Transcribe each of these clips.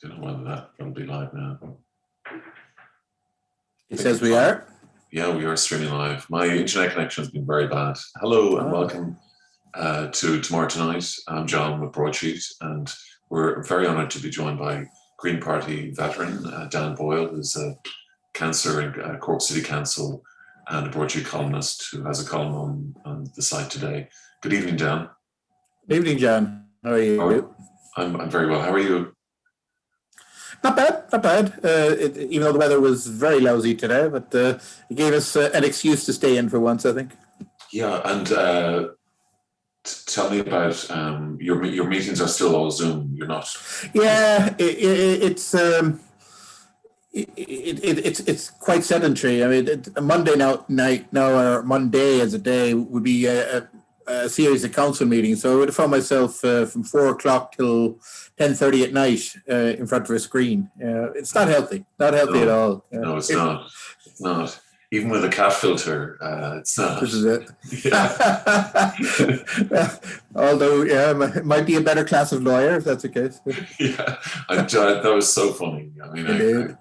Don't know whether that's going to be live now. It says we are. Yeah, we are streaming live. My internet connection has been very bad. Hello and welcome to Tomorrow Tonight. I'm John with Broadsheet, and we're very honoured to be joined by Green Party veteran Dan Boyle, who's a councillor in Cork City Council and a Broadsheet columnist who has a column on the site today. Good evening, Dan. Good evening, John. How are you? I'm very well. How are you? Not bad, not bad. Even though the weather was very lousy today, but it gave us an excuse to stay in for once, I think. Yeah, and tell me about your meetings are still all Zoom. You're not. Yeah, it's quite sedentary. I mean, a Monday night now, or Monday as a day would be a series of council meetings. So I would have found myself from 4 o'clock till 10:30 at night in front of a screen. It's not healthy. Not healthy at all. No, it's not. It's not. Even with a cat filter, it's not. This is it. Yeah. Although, it might be a better class of lawyer if that's the case. Yeah, that was so funny. I mean,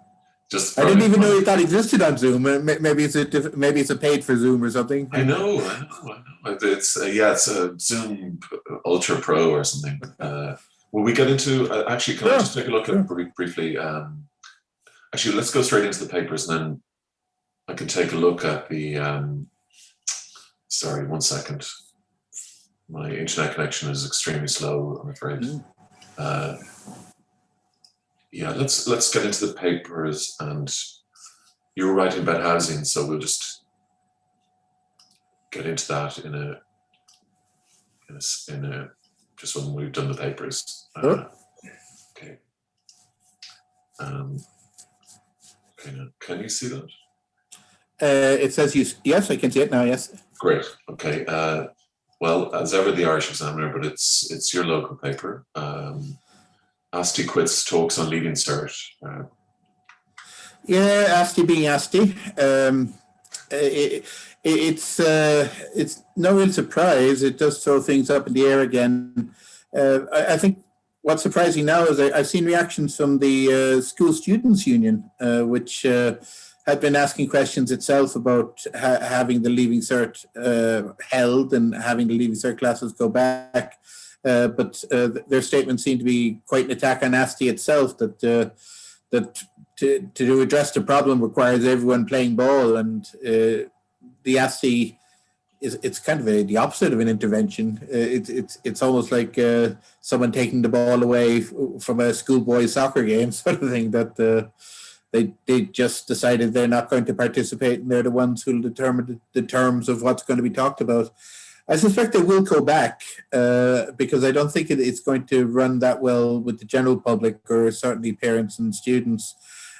I didn't even know that existed on Zoom. Maybe it's a paid for Zoom or something. I know. It's it's a Zoom Ultra Pro or something. Will we get into actually? Can I just take a look at briefly? Actually, let's go straight into the papers, and then I can take a look at the. Sorry, 1 second. My internet connection is extremely slow, I'm afraid. Let's get into the papers, and you were writing about housing, so we'll just get into that in a just when we've done the papers. Okay. Okay. Now, can you see that? It says yes, I can see it now. Yes. Great. Okay. Well, as ever, the Irish Examiner, but it's your local paper. ASTI quits talks on leaving cert. ASTI being ASTI. It's no real surprise. It does throw things up in the air again. I think what's surprising now is I've seen reactions from the School Students' Union, which had been asking questions itself about having the leaving cert held and having the leaving cert classes go back. But their statement seemed to be quite an attack on ASTI itself, that to address the problem requires everyone playing ball, and the ASTI it's kind of the opposite of an intervention. It's almost like someone taking the ball away from a schoolboy soccer game sort of thing, that they just decided they're not going to participate, and they're the ones who will determine the terms of what's going to be talked about. I suspect they will go back because I don't think it's going to run that well with the general public, or certainly parents and students.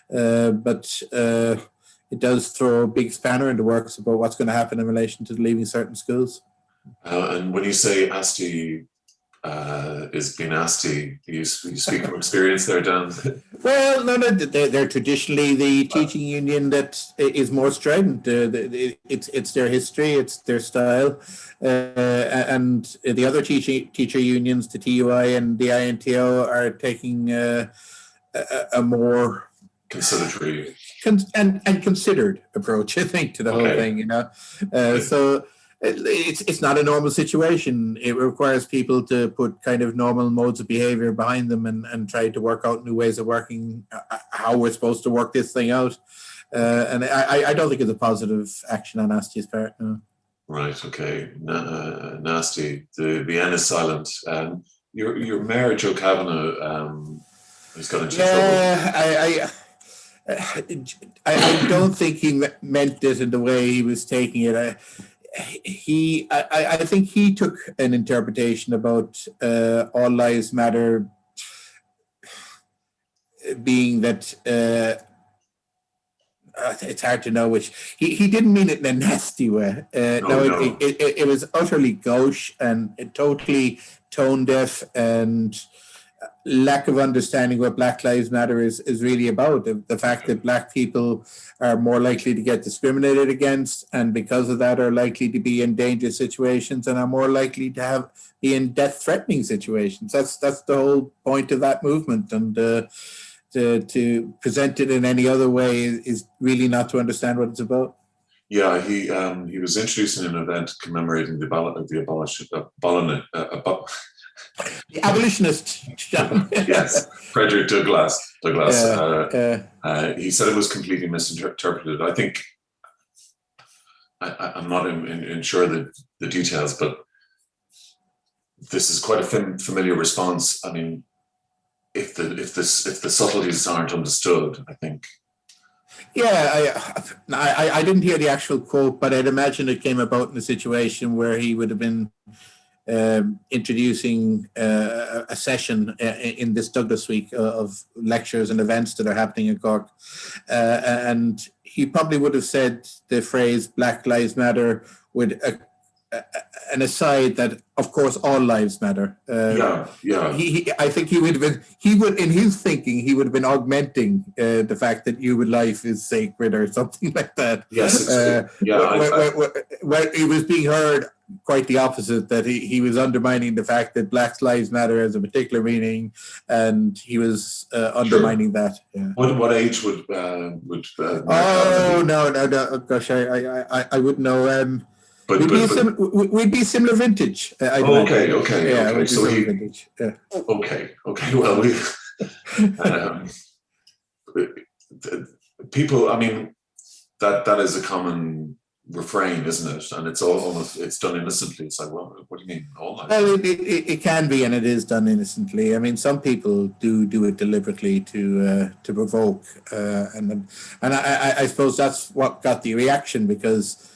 But it does throw a big spanner in the works about what's going to happen in relation to leaving certain schools. And when you say ASTI is being ASTI, you speak from experience there, Dan? Well, no, they're traditionally the teaching union that is more strident. It's their history, it's their style, and the other teacher unions, the TUI and the INTO, are taking a more conciliatory and considered approach, I think, to the whole thing. So it's not a normal situation. It requires people to put kind of normal modes of behavior behind them and try to work out new ways of working, how we're supposed to work this thing out. And I don't think it's a positive action on ASTI's part. No. Right. Okay. Nasty. The N is silent. Your mayor, Joe Kavanagh, has got into trouble. I don't think he meant it in the way he was taking it. I think he took an interpretation about all lives matter being that it's hard to know which. He didn't mean it in a nasty way. No. It was utterly gauche and totally tone deaf and lack of understanding what Black Lives Matter is really about. The fact that Black people are more likely to get discriminated against, and because of that are likely to be in dangerous situations and are more likely to be in death-threatening situations. That's the whole point of that movement. And to present it in any other way is really not to understand what it's about. Yeah, he was introducing an event commemorating the abolitionist. Yes, Frederick Douglass. Yeah. He said it was completely misinterpreted. I think I'm not sure the details, but this is quite a familiar response. I mean, if the subtleties aren't understood, I think. Yeah, I didn't hear the actual quote, but I'd imagine it came about in a situation where he would have been introducing a session in this Douglas Week of lectures and events that are happening in Cork. And he probably would have said the phrase Black Lives Matter with an aside that, of course, all lives matter. Yeah. I think he would in his thinking, he would have been augmenting the fact that human life is sacred or something like that. Yes, where he was being heard quite the opposite, that he was undermining the fact that Black Lives Matter has a particular meaning, and he was undermining that. Yeah. What age would no, gosh, I wouldn't know. We'd be similar vintage. Okay. Yeah, so vintage. Yeah. Okay. Well, we people. I mean, that is a common refrain, isn't it? And it's it's done innocently. It's like, well, what do you mean? All well, it can be, and it is done innocently. I mean, some people do it deliberately to provoke, and I suppose that's what got the reaction, because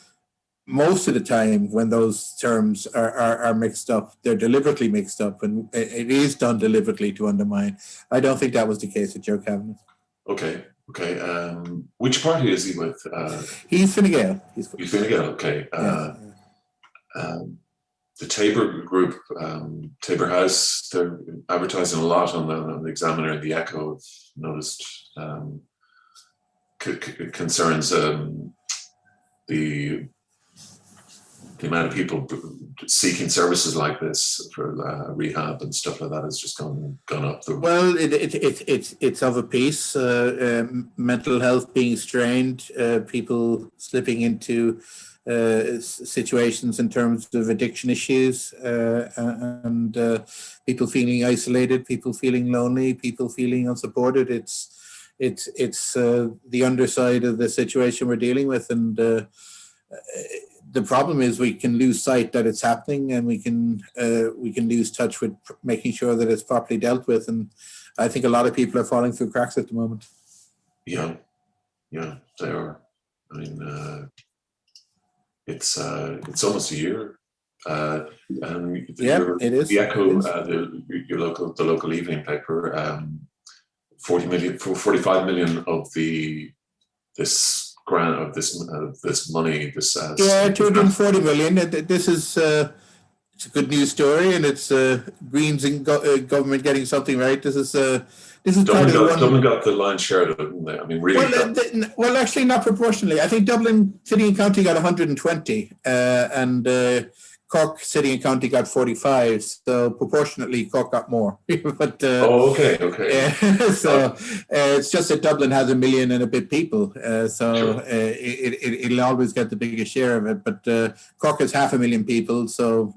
most of the time when those terms are mixed up, they're deliberately mixed up, and it is done deliberately to undermine. I don't think that was the case with Joe Kavanagh. Okay. Which party is he with? He's Fine Gael. He's Fine Gael, okay. The Tabor group, Tabor House, they're advertising a lot on the Examiner and the Echo. I've noticed concerns the amount of people seeking services like this for rehab and stuff like that has just gone up. Well, it's of a piece. Mental health being strained, people slipping into situations in terms of addiction issues, and people feeling isolated, people feeling lonely, people feeling unsupported. It's the underside of the situation we're dealing with, and the problem is we can lose sight that it's happening, and we can lose touch with making sure that it's properly dealt with. And I think a lot of people are falling through cracks at the moment. Yeah, they are. I mean, it's almost a year. And it is. The Echo, the local evening paper, 45 million of this grant of this money. 240 million. This is it's a good news story, and it's Greens and government getting something right. This is Dublin got the lion's share of it, didn't they? I mean, really. Well, actually, not proportionally. I think Dublin City and County got 120, and Cork City and County got 45. So proportionately, Cork got more. But okay. So it's just that Dublin has 1 million and a bit people, so it'll always get the biggest share of it. But Cork has 500,000 people, so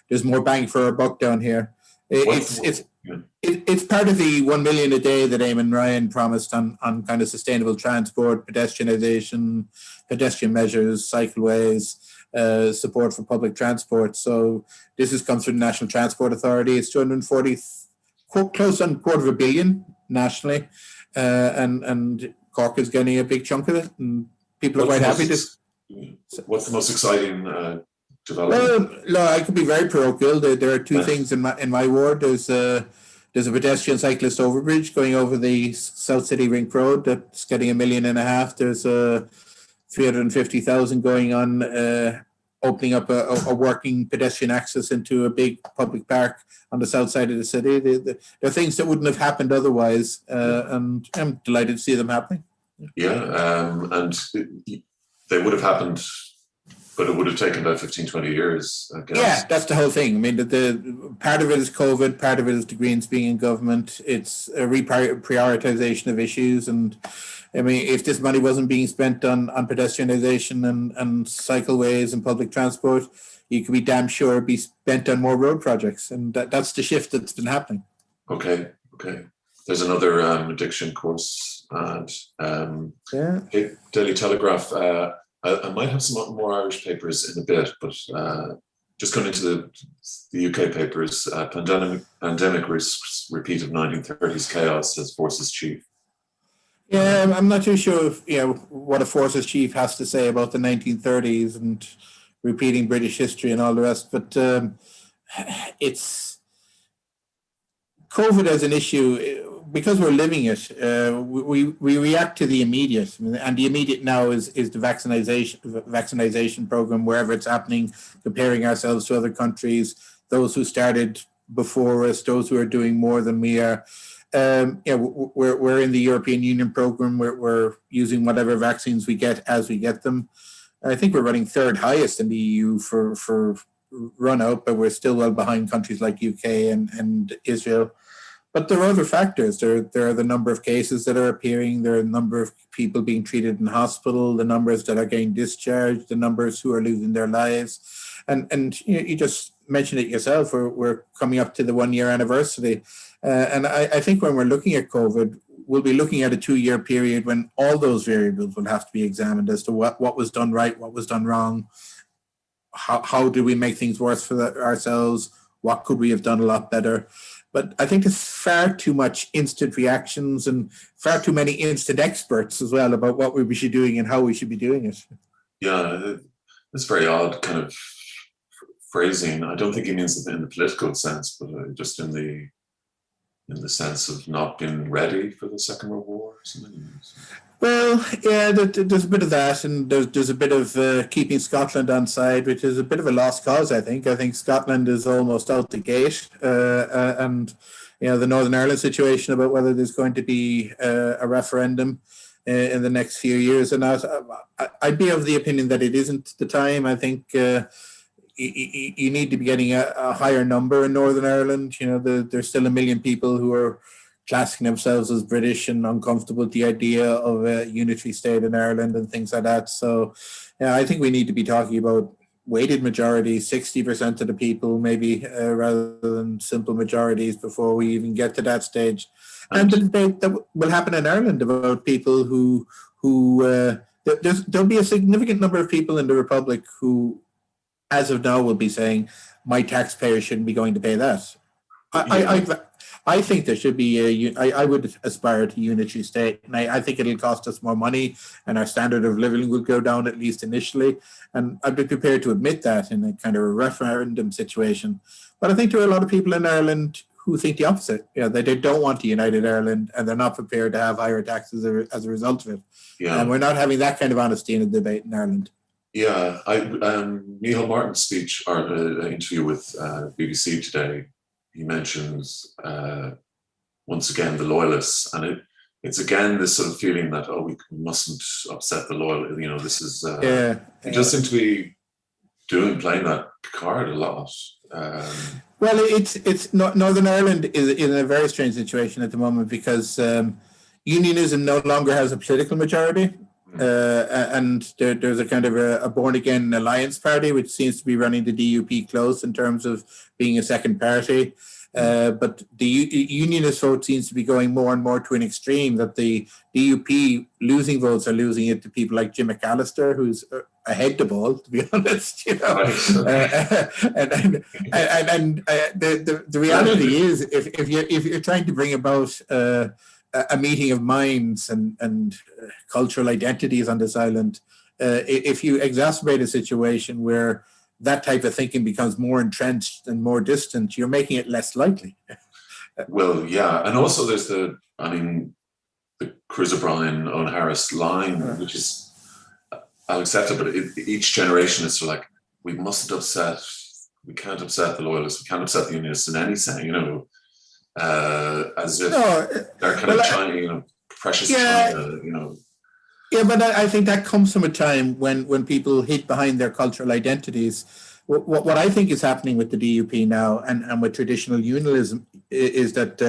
there's more bang for a buck down here. It's part of the 1 million a day that Eamon Ryan promised on kind of sustainable transport, pedestrianisation, pedestrian measures, cycleways, support for public transport. So this comes from the National Transport Authority. It's 240, close on $250 million nationally, and Cork is getting a big chunk of it, and people are quite happy. What's the most exciting development? Well, I could be very parochial. There are two things in my ward. There's a pedestrian cyclist overbridge going over the South City Rink Road that's getting $1.5 million. There's a 350,000 going on opening up a working pedestrian access into a big public park on the south side of the city. They're things that wouldn't have happened otherwise, and I'm delighted to see them happening. Yeah, and they would have happened But it would have taken about 15, 20 years, I guess. Yeah, that's the whole thing. I mean, the part of it is COVID, part of it is the Greens being in government. It's a reprioritization of issues. And I mean, if this money wasn't being spent on pedestrianisation and cycleways and public transport, you could be damn sure it'd be spent on more road projects. And that's the shift that's been happening. Okay. There's another addiction course at Daily Telegraph. I might have some more Irish papers in a bit, but just going into the UK papers, pandemic risks repeat of 1930s chaos, says Forces Chief. Yeah, I'm not too sure if, what a Forces Chief has to say about the 1930s and repeating British history and all the rest, but it's COVID as an issue. Because we're living it, we react to the immediate, and the immediate now is the vaccination program wherever it's happening, comparing ourselves to other countries, those who started before us, those who are doing more than we are. We're in the European Union program. We're using whatever vaccines we get as we get them. I think we're running third highest in the EU for run out, but we're still well behind countries like UK and Israel. But there are other factors. There are the number of cases that are appearing. There are a number of people being treated in hospital, the numbers that are getting discharged, the numbers who are losing their lives. And you just mentioned it yourself. We're coming up to the 1 year anniversary. And I think when we're looking at COVID, we'll be looking at a 2 year period when all those variables will have to be examined as to what was done right, what was done wrong, how did we make things worse for ourselves, what could we have done a lot better. But I think there's far too much instant reactions and far too many instant experts as well about what we should be doing and how we should be doing it. Yeah, it's very odd kind of phrasing. I don't think he means it in the political sense, but just in the sense of not being ready for the Second World War or something. Well, yeah, there's a bit of that, and there's a bit of keeping Scotland on side, which is a bit of a lost cause, I think. I think Scotland is almost out the gate, and the Northern Ireland situation about whether there's going to be a referendum in the next few years or not. I'd be of the opinion that it isn't the time. I think you need to be getting a higher number in Northern Ireland. There's still 1 million people who are classing themselves as British and uncomfortable with the idea of a unitary state in Ireland and things like that. So I think we need to be talking about weighted majority, 60% of the people, maybe rather than simple majorities before we even get to that stage. And the debate that will happen in Ireland about people who there'll be a significant number of people in the Republic who, as of now, will be saying, my taxpayers shouldn't be going to pay that. I think there should be I would aspire to unitary state, and I think it'll cost us more money, and our standard of living will go down, at least initially. And I'd be prepared to admit that in a kind of a referendum situation. But I think there are a lot of people in Ireland who think the opposite. They don't want a united Ireland, and they're not prepared to have higher taxes as a result of it. Yeah. And we're not having that kind of honesty in a debate in Ireland. Yeah, Neil Martin's speech or interview with BBC today, he mentions once again the loyalists, and it's again this sort of feeling that we mustn't upset the loyal. This is he does seem to be playing that card a lot. Well, it's not, Northern Ireland is in a very strange situation at the moment because unionism no longer has a political majority. And there's a kind of a born-again alliance party, which seems to be running the DUP close in terms of being a second party. But the unionist vote seems to be going more and more to an extreme, that the DUP losing votes are losing it to people like Jim McAllister, who's ahead the ball, to be honest. The reality is, if you're trying to bring about a meeting of minds and cultural identities on this island, if you exacerbate a situation where that type of thinking becomes more entrenched and more distant, you're making it less likely. Well, yeah. And also there's the Chris O'Brien, Owen Harris line, which is, I'll accept it, but each generation is sort of like, we can't upset the loyalists, we can't upset the unionists in any sense, as if they're kind of China, precious China, Yeah, but I think that comes from a time when people hid behind their cultural identities. What I think is happening with the DUP now and with traditional unionism is that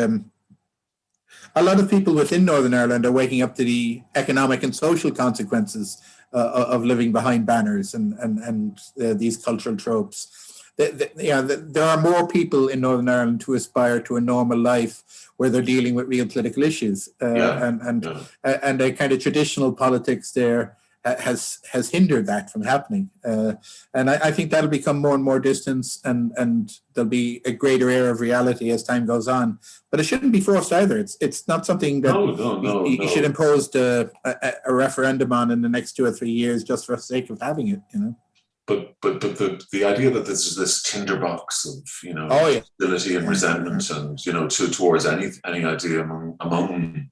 a lot of people within Northern Ireland are waking up to the economic and social consequences of living behind banners and these cultural tropes. There are more people in Northern Ireland who aspire to a normal life where they're dealing with real political issues, and a kind of traditional politics there has hindered that from happening. And I think that'll become more and more distance, and there'll be a greater air of reality as time goes on. But it shouldn't be forced either. It's not something that you should impose a referendum on in the next 2 or 3 years just for the sake of having it. But the idea that this is this tinderbox of hostility and resentment and towards any idea among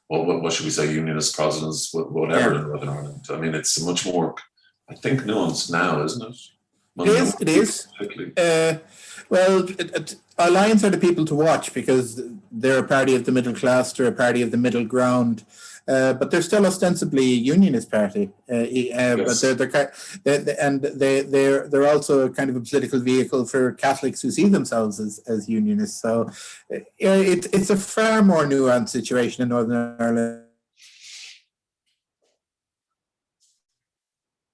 what should we say, unionist presidents, whatever in Northern Ireland. I mean, it's much more, I think, nuanced now, isn't it? It is. Well, our Lions are the people to watch because they're a party of the middle class, they're a party of the middle ground. But they're still ostensibly a unionist party, yes. But they're also a kind of a political vehicle for Catholics who see themselves as unionists. So it's a far more nuanced situation in Northern Ireland.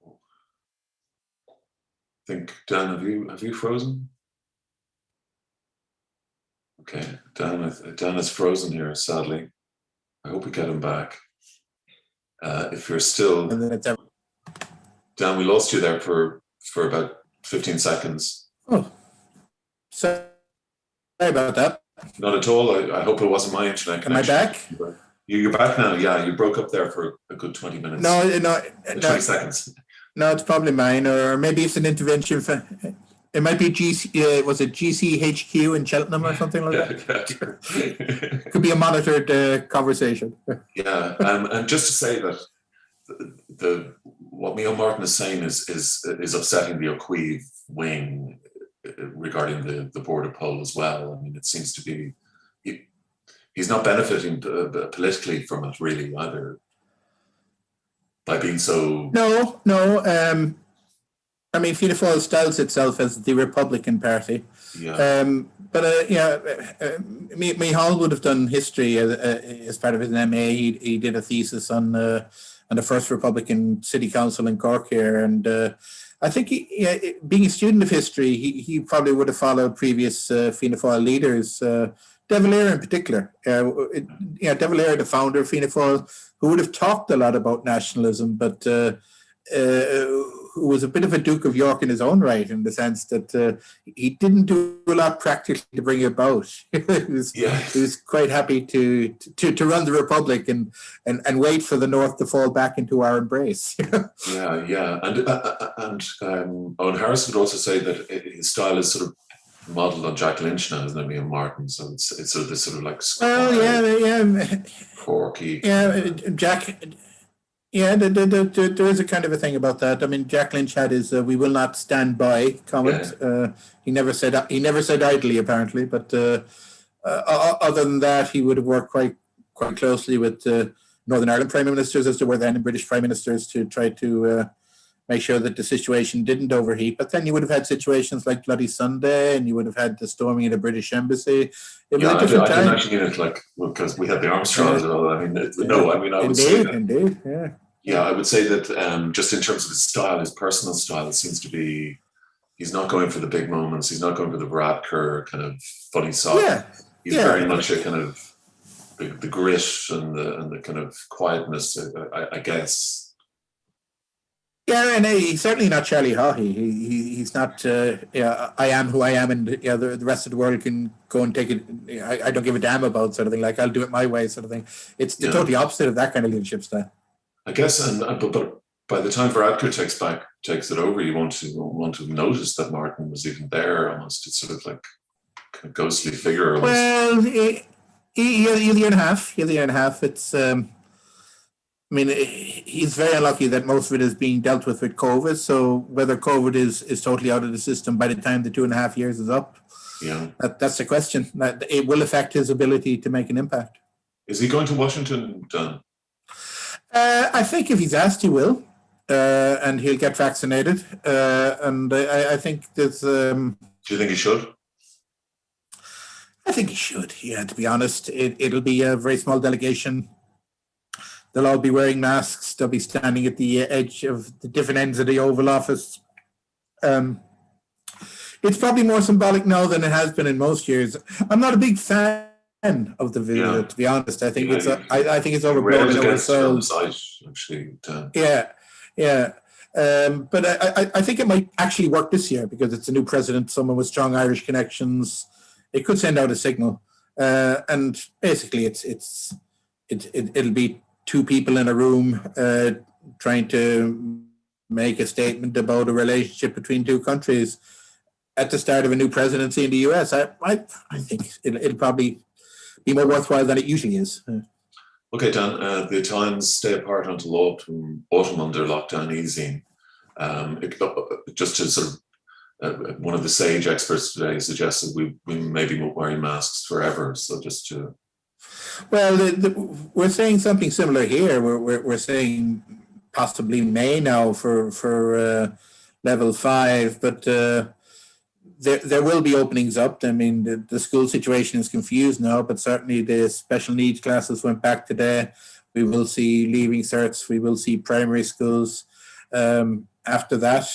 I think, Dan, have you frozen? Okay, Dan is frozen here, sadly. I hope we get him back. If you're still, Dan, we lost you there for about 15 seconds. Oh, sorry about that. Not at all. I hope it wasn't my internet connection. Am I back? You're back now. Yeah, you broke up there for a good 20 minutes. No, 20 seconds. No, it's probably mine, or maybe it's an intervention. It might be was it GCHQ in Cheltenham or something like that? Could be a monitored conversation. Yeah, and just to say that what Micheál Martin is saying is upsetting the O'Queeve wing regarding the border poll as well. I mean, it seems to be he's not benefiting politically from it really either by being so. No. I mean, Fianna Fáil styles itself as the Republican Party. Yeah. Micheál would have done history as part of his MA. He did a thesis on the first Republican city council in Cork here, and I think being a student of history, he probably would have followed previous Fianna Fáil leaders. De Valera in particular. De Valera, the founder of Fianna Fáil, who would have talked a lot about nationalism, but who was a bit of a Duke of York in his own right, in the sense that he didn't do a lot practically to bring it about. He was quite happy to run the Republic and wait for the North to fall back into our embrace. Yeah. And Owen Harris would also say that his style is sort of modelled on Jack Lynch now, isn't it, Micheál Martin? So it's sort of this sort of like quirky. Yeah, Jack. Yeah, there is a kind of a thing about that. I mean, Jack Lynch had his "we will not stand by" comment. Yeah. He never said idly, apparently. But other than that, he would have worked quite closely with Northern Ireland prime ministers, as there were then British prime ministers, to try to make sure that the situation didn't overheat. But then you would have had situations like Bloody Sunday, and you would have had the storming of the British embassy. I can imagine it because we had the Armstrong as well. I mean, I would say that. Indeed, yeah. Yeah, I would say that just in terms of his style, his personal style, it seems to be he's not going for the big moments. He's not going for the Varadkar kind of funny side. Yeah. He's very much a kind of the grit and the kind of quietness, I guess. Yeah, and he's certainly not Charlie Haughey. He's not. I am who I am, and the rest of the world can go and take it. I don't give a damn about sort of thing. Like, I'll do it my way, sort of thing. It's the totally opposite of that kind of leadership style. I guess, but by the time Varadkar takes it over, you want to notice that Martin was even there. Almost, it's sort of like a ghostly figure. Almost. Well, a year and a half. It's. I mean, he's very unlucky that most of it is being dealt with COVID. So whether COVID is totally out of the system by the time the 2.5 years is up, that's the question. It will affect his ability to make an impact. Is he going to Washington, Dan? I think if he's asked, he will, and he'll get vaccinated. And I think there's. Do you think he should? I think he should. Yeah, to be honest, it'll be a very small delegation. They'll all be wearing masks. They'll be standing at the edge of the different ends of the Oval Office. It's probably more symbolic now than it has been in most years. I'm not a big fan of the video, to be honest. I think I think it's overblown and oversold. Actually, yeah. But I think it might actually work this year because it's a new president, someone with strong Irish connections. It could send out a signal, and basically, it'll be two people in a room trying to make a statement about a relationship between two countries at the start of a new presidency in the US. I think it'll probably be more worthwhile than it usually is. Okay, Dan, the Italians stay apart until autumn under lockdown easing. Just to sort of, one of the SAGE experts today suggested we maybe won't wear masks forever. So just to... Well, we're saying something similar here. We're saying possibly May now for level 5, but there will be openings up. I mean, the school situation is confused now, but certainly the special needs classes went back today. We will see leaving certs. We will see primary schools. After that,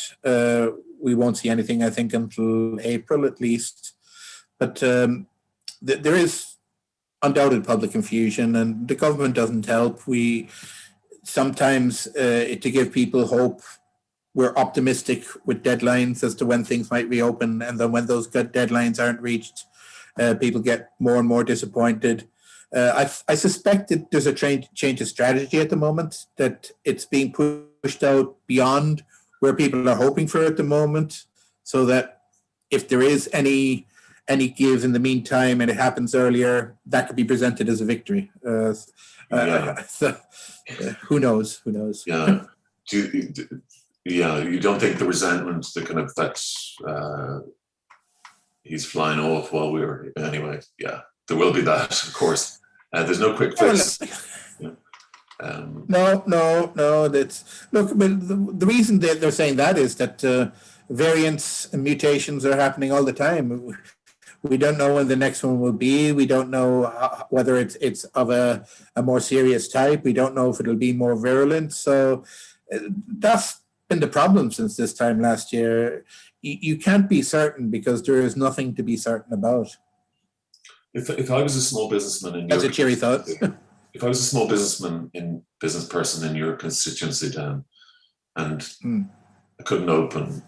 we won't see anything, I think, until April at least. But there is undoubted public confusion, and the government doesn't help. We sometimes, to give people hope, we're optimistic with deadlines as to when things might reopen, and then when those good deadlines aren't reached, people get more and more disappointed. I suspect that there's a change of strategy at the moment, that it's being pushed out beyond where people are hoping for at the moment, so that if there is any give in the meantime and it happens earlier, that could be presented as a victory. So, who knows? Yeah. You don't think the resentment, the kind of that he's flying off while we were anyway? Yeah, there will be that, of course. There's no quick fix. No. That's look. But the reason they're saying that is that variants and mutations are happening all the time. We don't know when the next one will be. We don't know whether it's of a more serious type. We don't know if it'll be more virulent. So that's been the problem since this time last year. You can't be certain because there is nothing to be certain about. If I was a small businessman in that's a cheery thought. If I was a small business person in your constituency, Dan, and I couldn't open,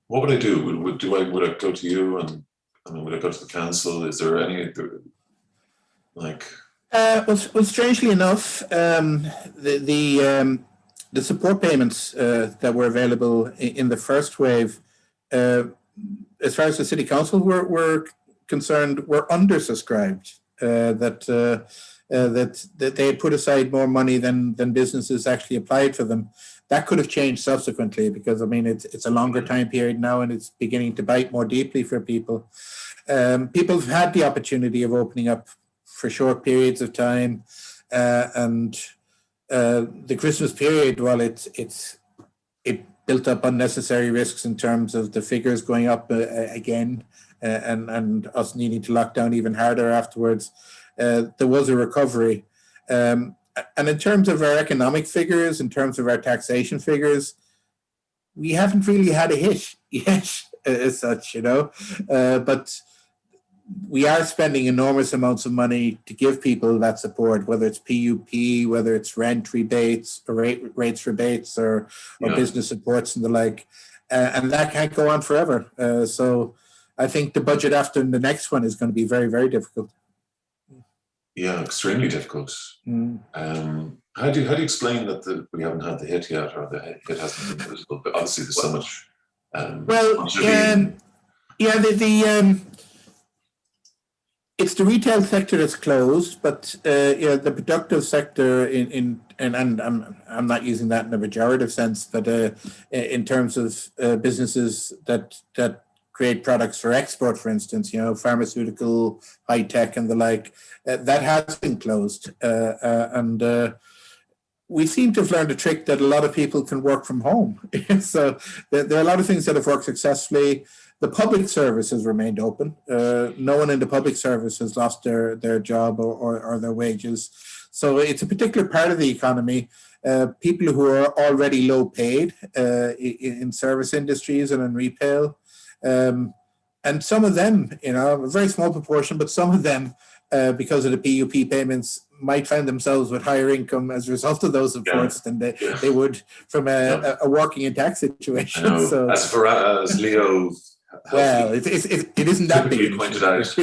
what would I do? Would I go to you, and would I go to the council? Is there any like? Well, strangely enough, the support payments that were available in the first wave, as far as the city council were concerned, were undersubscribed. That they had put aside more money than businesses actually applied for them. That could have changed subsequently because, I mean, it's a longer time period now and it's beginning to bite more deeply for people. People have had the opportunity of opening up for short periods of time, and the Christmas period, well, it built up unnecessary risks in terms of the figures going up again, and us needing to lock down even harder afterwards. There was a recovery. And in terms of our economic figures, in terms of our taxation figures, we haven't really had a hit yet as such, but we are spending enormous amounts of money to give people that support, whether it's PUP, whether it's rent rebates or rates rebates or business supports and the like. And that can't go on forever. So I think the budget after the next one is going to be very, very difficult. Yeah, extremely difficult. How do you explain that we haven't had the hit yet, or the hit hasn't been visible? But obviously, there's so much. It's the retail sector that's closed, but the productive sector and I'm not using that in a pejorative sense, but in terms of businesses that create products for export, for instance, pharmaceutical, high tech, and the like. That has been closed, and we seem to have learned a trick that a lot of people can work from home. So there are a lot of things that have worked successfully. The public service has remained open. No one in the public service has lost their job or their wages. So it's a particular part of the economy. People who are already low paid in service industries and in retail. And some of them, a very small proportion, but some of them, because of the PUP payments, might find themselves with higher income as a result of those efforts than they would from a working in tax situation. So, as Leo, well, it isn't that big. Pointed out.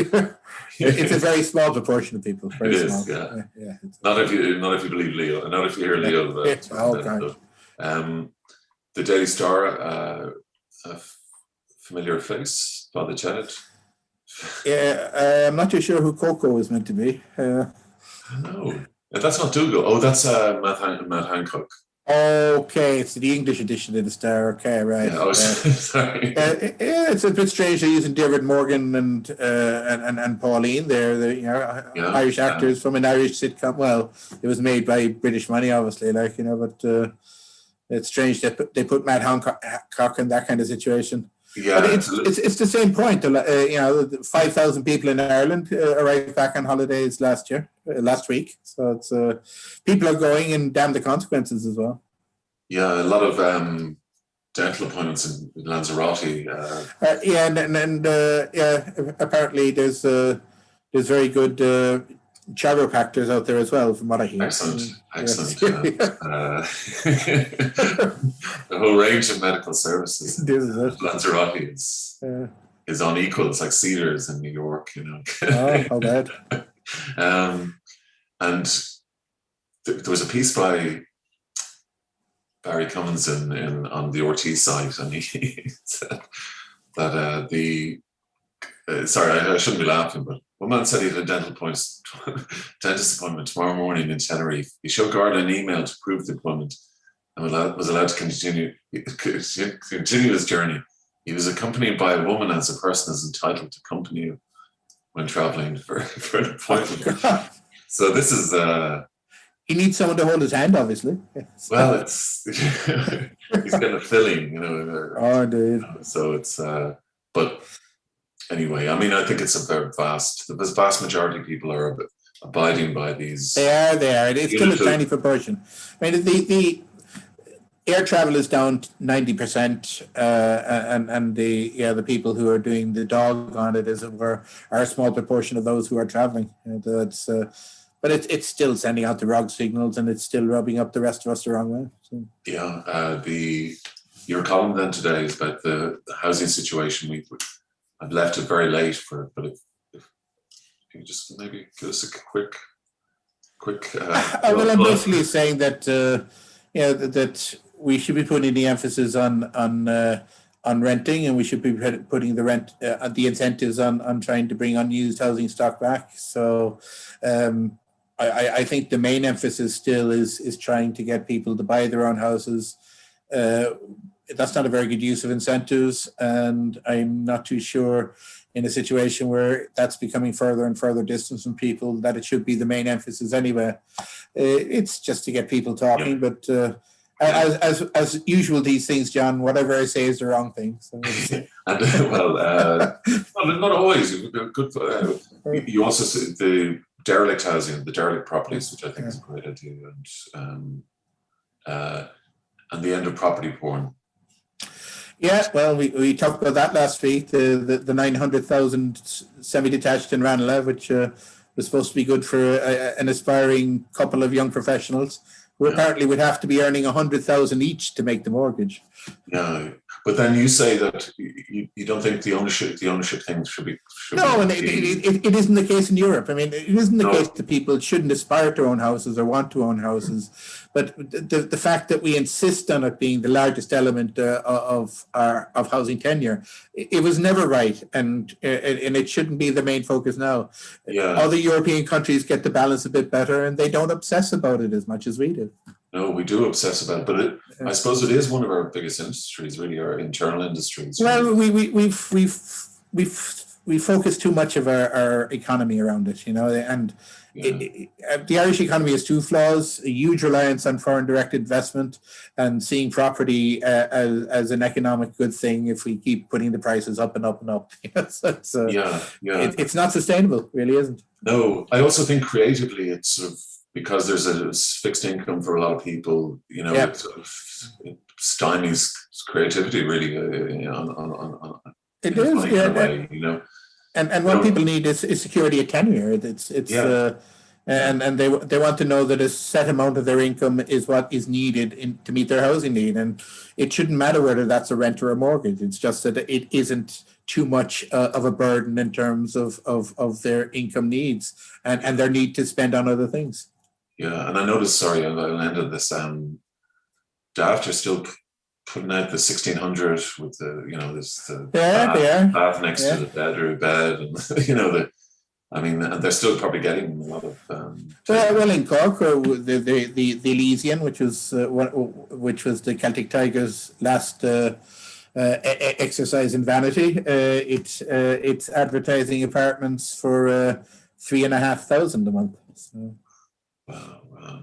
It's a very small proportion of people. Very it small. Is, yeah. Not if you believe Leo, not if you hear Leo. The Daily Star, a familiar face, Father Janet. Yeah, I'm not too sure who Coco is meant to be. No, that's not Dougal. Oh, that's Matt Hancock. Okay, it's the English edition of the Star. Okay, right. Yeah, sorry. It's a bit strange they're using David Morgan and Pauline. They're Irish actors from an Irish sitcom. Well, it was made by British money, obviously, but it's strange that they put Matt Hancock in that kind of situation. Yeah, but it's the same point. 5,000 people in Ireland arrived back on holidays last week. So it's people are going, and damn the consequences as well. Yeah, a lot of dental appointments in Lanzarote. Apparently there's very good chiropractors out there as well, from what I hear. Excellent. The whole range of medical services. Lanzarote is on equal. It's like Cedars in New York, Oh, how bad. And there was a piece by Barry Cummins on the RT site, and he said that sorry, I shouldn't be laughing, but one man said he had a dentist appointment tomorrow morning in Tenerife. He showed Garda an email to prove the appointment and was allowed to continue his journey. He was accompanied by a woman, as a person is entitled to accompany you when traveling for an appointment. So this is... he needs someone to hold his hand, obviously. Well, he's getting a filling, Oh, dude. So it's... but... Anyway, I mean, I think it's the vast majority of people are abiding by these. They are. It's still a tiny proportion. I mean, the air travel is down 90%, and the people who are doing the dog on it, as it were, are a small proportion of those who are traveling. But it's still sending out the wrong signals, and it's still rubbing up the rest of us the wrong way. So. Yeah, your column then today is about the housing situation. I've left it very late but if you just maybe give us a quick. Well, I'm basically saying that that we should be putting the emphasis on renting, and we should be putting the incentives on trying to bring unused housing stock back. So I think the main emphasis still is trying to get people to buy their own houses. That's not a very good use of incentives, and I'm not too sure in a situation where that's becoming further and further distance from people that it should be the main emphasis anyway. It's just to get people talking, but as usual, these things, John, whatever I say is the wrong thing. So not always. Good. You also see the derelict housing, the derelict properties, which I think is a great idea, and the end of property porn. Yeah, well, we talked about that last week, the 900,000 semi-detached in Ranelagh, which was supposed to be good for an aspiring couple of young professionals who apparently would have to be earning 100,000 each to make the mortgage. Yeah, but then you say that you don't think the ownership thing should be. No, and it isn't the case in Europe. I mean, it isn't the case that people shouldn't aspire to own houses or want to own houses, but the fact that we insist on it being the largest element of housing tenure, it was never right, and it shouldn't be the main focus now. Yeah. Other European countries get the balance a bit better, and they don't obsess about it as much as we do. No, we do obsess about it, but I suppose it is one of our biggest industries, really, our internal industries. Well, we focus too much of our economy around it, and the Irish economy has two flaws: a huge reliance on foreign direct investment, and seeing property as an economic good thing. If we keep putting the prices up and up and up, it's not sustainable, really, isn't? No, I also think creatively, it's sort of, because there's a fixed income for a lot of people, it sort of stymies creativity, really. It is, way, And what people need is security of tenure. And they want to know that a set amount of their income is what is needed to meet their housing need, and it shouldn't matter whether that's a rent or a mortgage. It's just that it isn't too much of a burden in terms of their income needs and their need to spend on other things. Yeah, and I noticed. Sorry, I'll end on this. Daft are still putting out the 1600 with the bath next to the bed, and and they're still probably getting a lot of. Well, in Cork, the Elysian, which was the Celtic Tigers' last exercise in vanity, it's advertising apartments for $3,500 a month. So. Wow.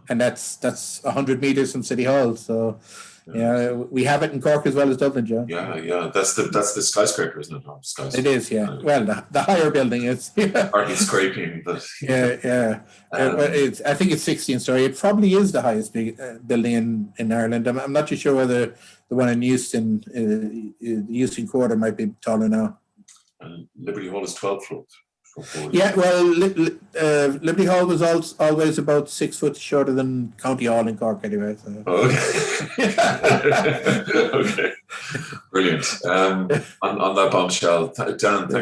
And that's 100 meters from City Hall. So. We have it in Cork as well as Dublin, John. Yeah. That's the skyscraper, isn't it? Skyscraper. It is, yeah. Well, the higher building is. Hardly scraping, but. Yeah. I think it's 16 story. It probably is the highest building in Ireland. I'm not too sure whether the one in Euston, the Euston Quarter, might be taller now. And Liberty Hall is 12 floors. Yeah, well, Liberty Hall was always about 6 foot shorter than County Hall in Cork, anyway. So. Okay. Okay. Brilliant. On that bombshell, Dan, thank